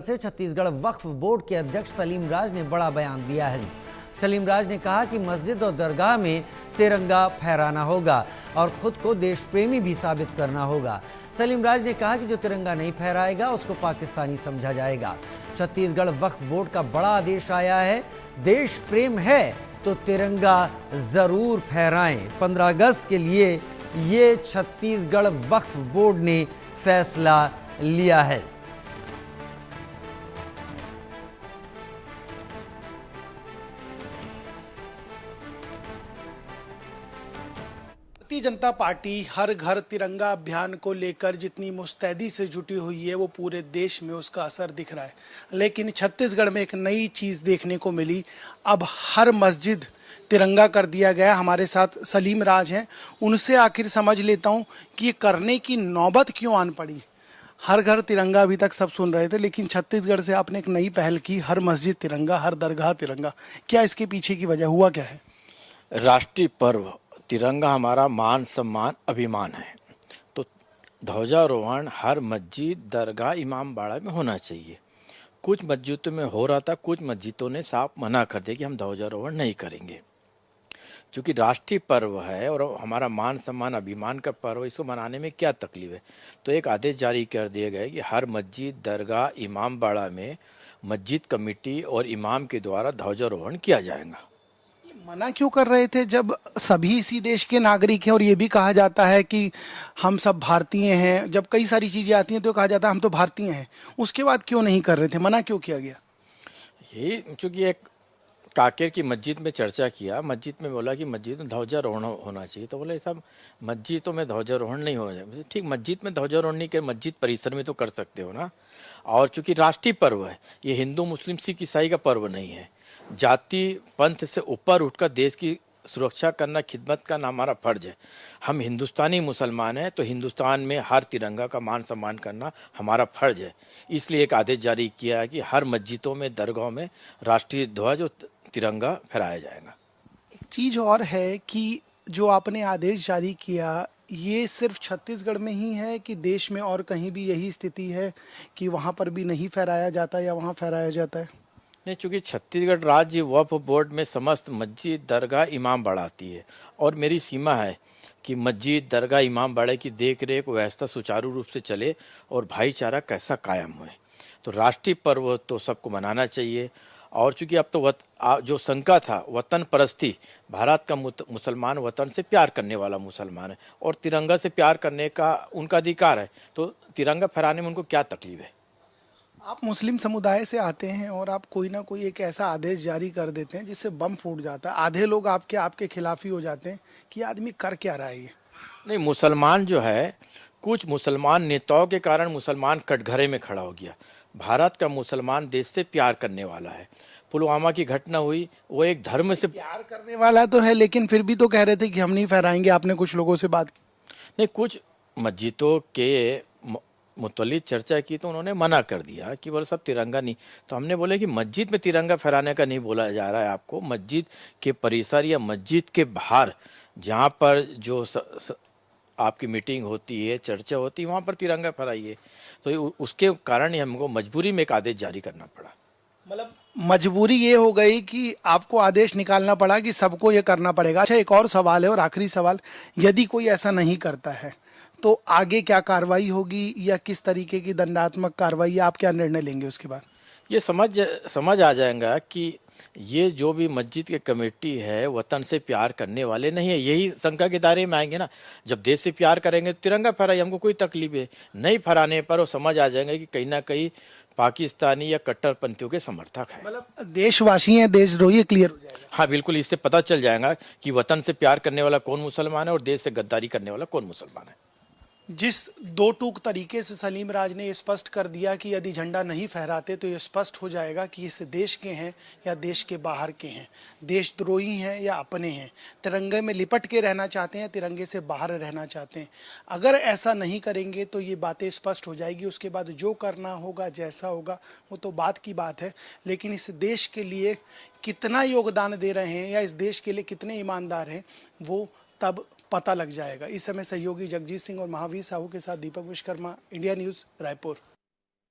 से छत्तीसगढ़ वक्फ बोर्ड के अध्यक्ष सलीम राज ने बड़ा बयान दिया है। सलीम राज ने कहा कि मस्जिद और दरगाह में तिरंगा फहराना होगा और खुद को देश प्रेमी भी साबित करना होगा। सलीम राज ने कहा कि जो तिरंगा नहीं फहराएगा उसको पाकिस्तानी समझा जाएगा। छत्तीसगढ़ वक्फ बोर्ड का बड़ा आदेश आया है, देश प्रेम है तो तिरंगा जरूर फहराएं। 15 अगस्त के लिए ये छत्तीसगढ़ वक्फ बोर्ड ने फैसला लिया है। भारतीय जनता पार्टी हर घर तिरंगा अभियान को लेकर जितनी मुस्तैदी से जुटी हुई है वो पूरे देश में उसका असर दिख रहा है। लेकिन छत्तीसगढ़ में एक नई चीज़ देखने को मिली, अब हर मस्जिद तिरंगा कर दिया गया। हमारे साथ सलीम राज हैं, उनसे आखिर समझ लेता हूं कि ये करने की नौबत क्यों आन पड़ी। हर घर तिरंगा अभी तक सब सुन रहे थे, लेकिन छत्तीसगढ़ से आपने एक नई पहल की, हर मस्जिद तिरंगा, हर दरगाह तिरंगा। क्या इसके पीछे की वजह, हुआ क्या है? राष्ट्रीय पर्व तिरंगा हमारा मान सम्मान अभिमान है, तो ध्वजारोहण हर मस्जिद दरगाह इमाम बाड़ा में होना चाहिए। कुछ मस्जिदों में हो रहा था, कुछ मस्जिदों ने साफ मना कर दिया कि हम ध्वजारोहण नहीं करेंगे। क्योंकि राष्ट्रीय पर्व है और हमारा मान सम्मान अभिमान का पर्व, इसको मनाने में क्या तकलीफ है। तो एक आदेश जारी कर दिए गए कि हर मस्जिद दरगाह इमाम बाड़ा में मस्जिद कमेटी और इमाम के द्वारा ध्वजारोहण किया जाएगा। मना क्यों कर रहे थे जब सभी इसी देश के नागरिक हैं और ये भी कहा जाता है कि हम सब भारतीय हैं? जब कई सारी चीजें आती हैं तो कहा जाता है हम तो भारतीय हैं, उसके बाद क्यों नहीं कर रहे थे, मना क्यों किया गया? ये चूंकि एक काकेर की मस्जिद में चर्चा किया, मस्जिद में बोला कि मस्जिद में ध्वजारोहण होना चाहिए, तो बोले सब मस्जिदों में ध्वजारोहण नहीं हो जाए। ठीक, मस्जिद में ध्वजारोहण नहीं कर, मस्जिद परिसर में तो कर सकते हो ना। और चूंकि राष्ट्रीय पर्व है, ये हिंदू मुस्लिम सिख ईसाई का पर्व नहीं है। जाति पंथ से ऊपर उठकर देश की सुरक्षा करना, खिदमत करना हमारा फर्ज है। हम हिंदुस्तानी मुसलमान हैं, तो हिंदुस्तान में हर तिरंगा का मान सम्मान करना हमारा फर्ज है। इसलिए एक आदेश जारी किया है कि हर मस्जिदों में दरगाहों में राष्ट्रीय ध्वज और तिरंगा फहराया जाएगा। एक चीज और है कि जो आपने आदेश जारी किया, ये सिर्फ छत्तीसगढ़ में ही है कि देश में और कहीं भी यही स्थिति है कि वहाँ पर भी नहीं फहराया जाता या वहाँ फहराया जाता है? नहीं, चूंकि छत्तीसगढ़ राज्य वक्फ बोर्ड में समस्त मस्जिद दरगाह इमाम बाड़ा आती है और मेरी सीमा है कि मस्जिद दरगाह इमाम बाड़े की देख रेख व्यवस्था सुचारू रूप से चले और भाईचारा कैसा कायम हुए। तो राष्ट्रीय पर्व तो सबको मनाना चाहिए। और चूंकि अब तो जो शंका था वतन परस्ती, भारत का मुसलमान वतन से प्यार करने वाला मुसलमान है और तिरंगा से प्यार करने का उनका अधिकार है, तो तिरंगा फहराने में उनको क्या तकलीफ है। आप मुस्लिम समुदाय से आते हैं और आप कोई ना कोई एक ऐसा आदेश जारी कर देते हैं जिससे बम फूट जाता है, आधे लोग आपके खिलाफ ही हो जाते हैं कि आदमी कर क्या रहा है ये। नहीं, मुसलमान जो है, कुछ मुसलमान नेताओं के कारण मुसलमान कटघरे में खड़ा हो गया। भारत का मुसलमान देश से प्यार करने वाला है। पुलवामा की घटना हुई, वो एक धर्म से प्यार करने वाला तो है, लेकिन फिर भी तो कह रहे थे कि हम नहीं फहराएंगे। आपने कुछ लोगों से बात की? नहीं, कुछ मस्जिदों के मुतल्लिक चर्चा की तो उन्होंने मना कर दिया कि बोले सब तिरंगा नहीं। तो हमने बोले कि मस्जिद में तिरंगा फहराने का नहीं बोला जा रहा है आपको, मस्जिद के परिसर या मस्जिद के बाहर जहाँ पर जो आपकी मीटिंग होती है, चर्चा होती है, वहाँ पर तिरंगा फहराइए। तो उसके कारण ही हमको मजबूरी में एक आदेश जारी करना पड़ा। मतलब मजबूरी ये हो गई कि आपको आदेश निकालना पड़ा कि सबको ये करना पड़ेगा। अच्छा, एक और सवाल है और आखिरी सवाल, यदि कोई ऐसा नहीं करता है तो आगे क्या कार्रवाई होगी या किस तरीके की दंडात्मक कार्रवाई, आप क्या निर्णय लेंगे उसके बाद? ये समझ आ जाएगा कि ये जो भी मस्जिद की कमेटी है वतन से प्यार करने वाले नहीं है, यही शंका के दायरे में आएंगे ना। जब देश से प्यार करेंगे तो तिरंगा फहराइए, हमको कोई तकलीफ है नहीं। फहराने पर वो समझ आ जाएंगे कि कहीं ना कहीं पाकिस्तानी या कट्टरपंथियों के समर्थक है। मतलब देशवासी हैं, देशद्रोही, क्लियर हो जाएगा। हाँ बिल्कुल, इससे पता चल जाएगा कि वतन से प्यार करने वाला कौन मुसलमान है और देश से गद्दारी करने वाला कौन मुसलमान है। जिस दो टूक तरीके से सलीम राज ने स्पष्ट कर दिया कि यदि झंडा नहीं फहराते तो ये स्पष्ट हो जाएगा कि इस देश के हैं या देश के बाहर के हैं, देशद्रोही हैं या अपने हैं, तिरंगे में लिपट के रहना चाहते हैं, तिरंगे से बाहर रहना चाहते हैं। अगर ऐसा नहीं करेंगे तो ये बातें स्पष्ट हो जाएगी। उसके बाद जो करना होगा, जैसा होगा, वो तो बात की बात है। लेकिन इस देश के लिए कितना योगदान दे रहे हैं या इस देश के लिए कितने ईमानदार हैं, वो तब पता लग जाएगा। इस समय सहयोगी जगजीत सिंह और महावीर साहू के साथ दीपक विश्वकर्मा, इंडिया न्यूज़, रायपुर।